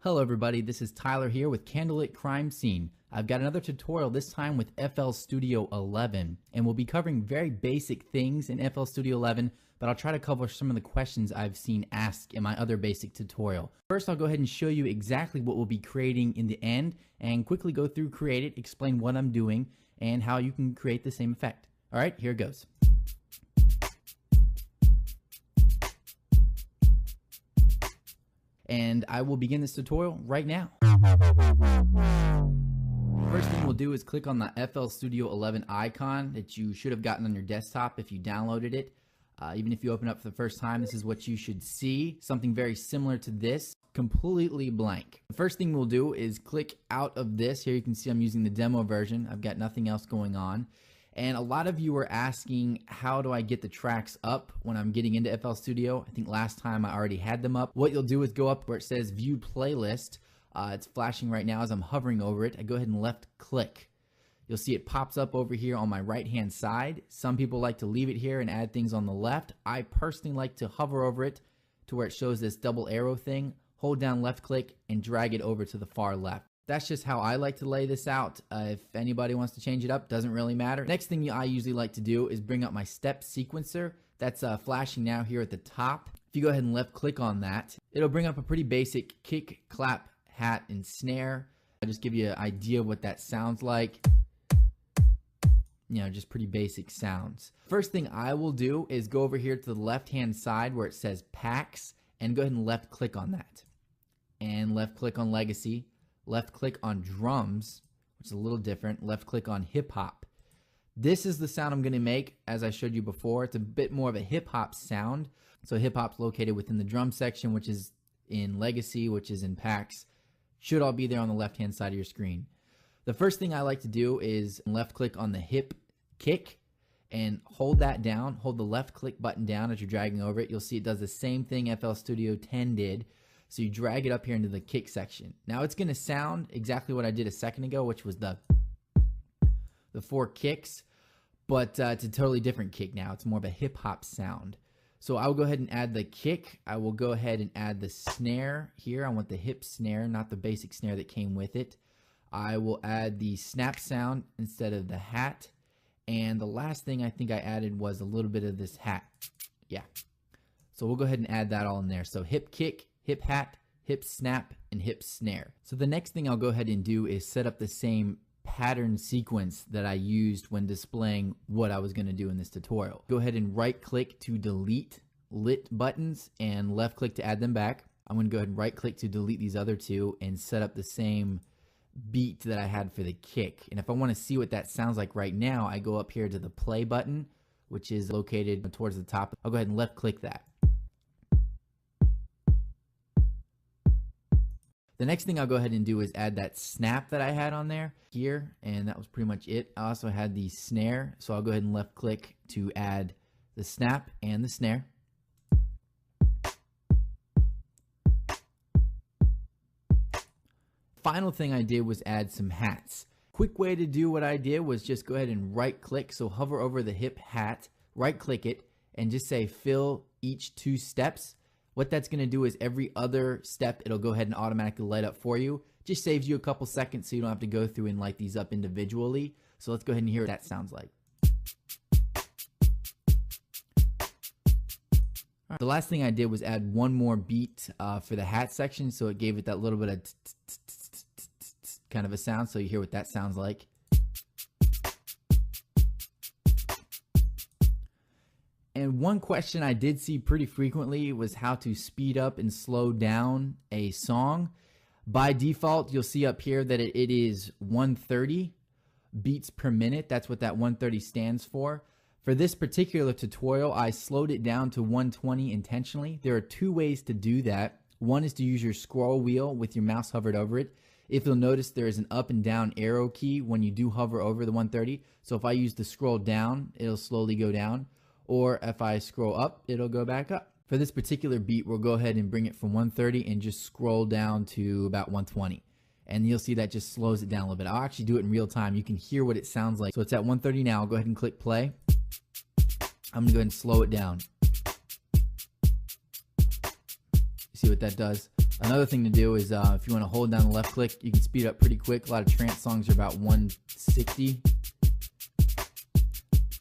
Hello everybody, this is Tyler here with Candlelit Crime Scene. I've got another tutorial, this time with FL Studio 11, and we'll be covering very basic things in FL Studio 11, but I'll try to cover some of the questions I've seen asked in my other basic tutorial. First, I'll go ahead and show you exactly what we'll be creating in the end, and quickly go through Create It, explain what I'm doing, and how you can create the same effect. Alright, here it goes. And I will begin this tutorial right now. First thing we'll do is click on the FL Studio 11 icon that you should have gotten on your desktop if you downloaded it. Even if you open up for the first time, this is what you should see. Something very similar to this, completely blank. The first thing we'll do is click out of this. Here you can see I'm using the demo version. I've got nothing else going on. And a lot of you are asking, how do I get the tracks up when I'm getting into FL Studio? I think last time I already had them up. What you'll do is go up where it says View Playlist. It's flashing right now as I'm hovering over it. I go ahead and left click. You'll see it pops up over here on my right hand side. Some people like to leave it here and add things on the left. I personally like to hover over it to where it shows this double arrow thing. Hold down left click and drag it over to the far left. That's just how I like to lay this out. If anybody wants to change it up, doesn't really matter. Next thing I usually like to do is bring up my step sequencer. That's flashing now here at the top. If you go ahead and left click on that, it'll bring up a pretty basic kick, clap, hat, and snare. I'll just give you an idea of what that sounds like. You know, just pretty basic sounds. First thing I will do is go over here to the left hand side where it says packs and go ahead and left click on that. And left click on legacy. Left click on drums, which is a little different. Left click on hip hop. This is the sound I'm going to make as I showed you before. It's a bit more of a hip hop sound. So hip hop's located within the drum section, which is in legacy, which is in packs. Should all be there on the left hand side of your screen. The first thing I like to do is left click on the hip kick and hold that down. Hold the left click button down as you're dragging over it. You'll see it does the same thing FL Studio 10 did. So you drag it up here into the kick section. Now it's going to sound exactly what I did a second ago, which was the 4 kicks, but it's a totally different kick now. It's more of a hip hop sound. So I'll go ahead and add the kick. I will go ahead and add the snare here. I want the hip snare, not the basic snare that came with it. I will add the snap sound instead of the hat. And the last thing I think I added was a little bit of this hat. Yeah. So we'll go ahead and add that all in there. So hip kick, hip hat, hip snap, and hip snare. So the next thing I'll go ahead and do is set up the same pattern sequence that I used when displaying what I was going to do in this tutorial. Go ahead and right click to delete lit buttons and left click to add them back. I'm going to go ahead and right click to delete these other two and set up the same beat that I had for the kick. And if I want to see what that sounds like right now, I go up here to the play button, which is located towards the top. I'll go ahead and left click that. The next thing I'll go ahead and do is add that snap that I had on there here, and that was pretty much it. I also had the snare, so I'll go ahead and left click to add the snap and the snare. Final thing I did was add some hats. Quick way to do what I did was just go ahead and right click, so hover over the hip hat, right click it, and just say fill each 2 steps. What that's going to do is every other step, it'll go ahead and automatically light up for you. Just saves you a couple seconds so you don't have to go through and light these up individually. So let's go ahead and hear what that sounds like. The last thing I did was add one more beat for the hat section, so it gave it that little bit of kind of a sound, so you hear what that sounds like. And one question I did see pretty frequently was how to speed up and slow down a song. By default, you'll see up here that it is 130 beats per minute. That's what that 130 stands for. For this particular tutorial, I slowed it down to 120 intentionally. There are 2 ways to do that. One is to use your scroll wheel with your mouse hovered over it. If you'll notice, there is an up and down arrow key when you do hover over the 130. So if I use the scroll down, it'll slowly go down. Or if I scroll up, it'll go back up. For this particular beat, we'll go ahead and bring it from 130 and just scroll down to about 120. And you'll see that just slows it down a little bit. I'll actually do it in real time. You can hear what it sounds like. So it's at 130 now. I'll go ahead and click play. I'm gonna go ahead and slow it down. You see what that does? Another thing to do is if you want to hold down the left click, you can speed up pretty quick. A lot of trance songs are about 160.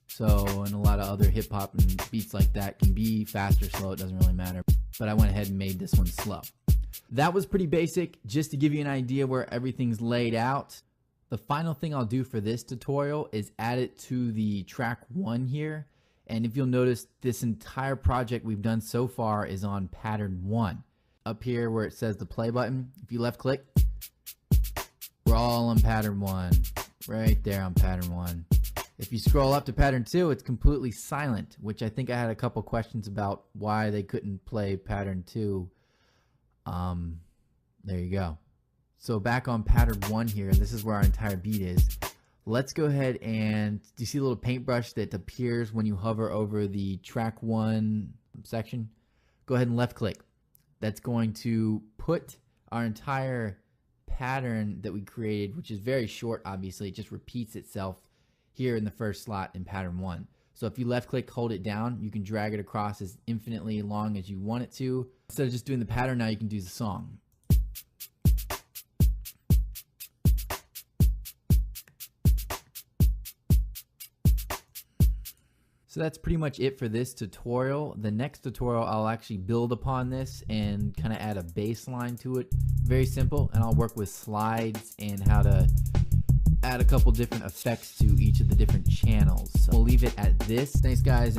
So, and a lot of other hip hop and beats like that can be fast or slow, it doesn't really matter. But I went ahead and made this one slow. That was pretty basic, just to give you an idea where everything's laid out. The final thing I'll do for this tutorial is add it to the track 1 here. And if you'll notice, this entire project we've done so far is on pattern 1. Up here where it says the play button, if you left click, we're all on pattern 1. Right there on pattern 1. If you scroll up to pattern 2, it's completely silent, which I think I had a couple questions about why they couldn't play pattern 2. There you go. So back on pattern 1 here, and this is where our entire beat is. Let's go ahead and, do you see a little paintbrush that appears when you hover over the track 1 section? Go ahead and left click. That's going to put our entire pattern that we created, which is very short, obviously, it just repeats itself here in the first slot in pattern 1. So if you left click, hold it down, you can drag it across as infinitely long as you want it to. Instead of just doing the pattern, now you can do the song. So that's pretty much it for this tutorial. The next tutorial, I'll actually build upon this and kind of add a bass line to it. Very simple, and I'll work with slides and how to add a couple different effects to each of the different channels. So we'll leave it at this. Thanks, guys.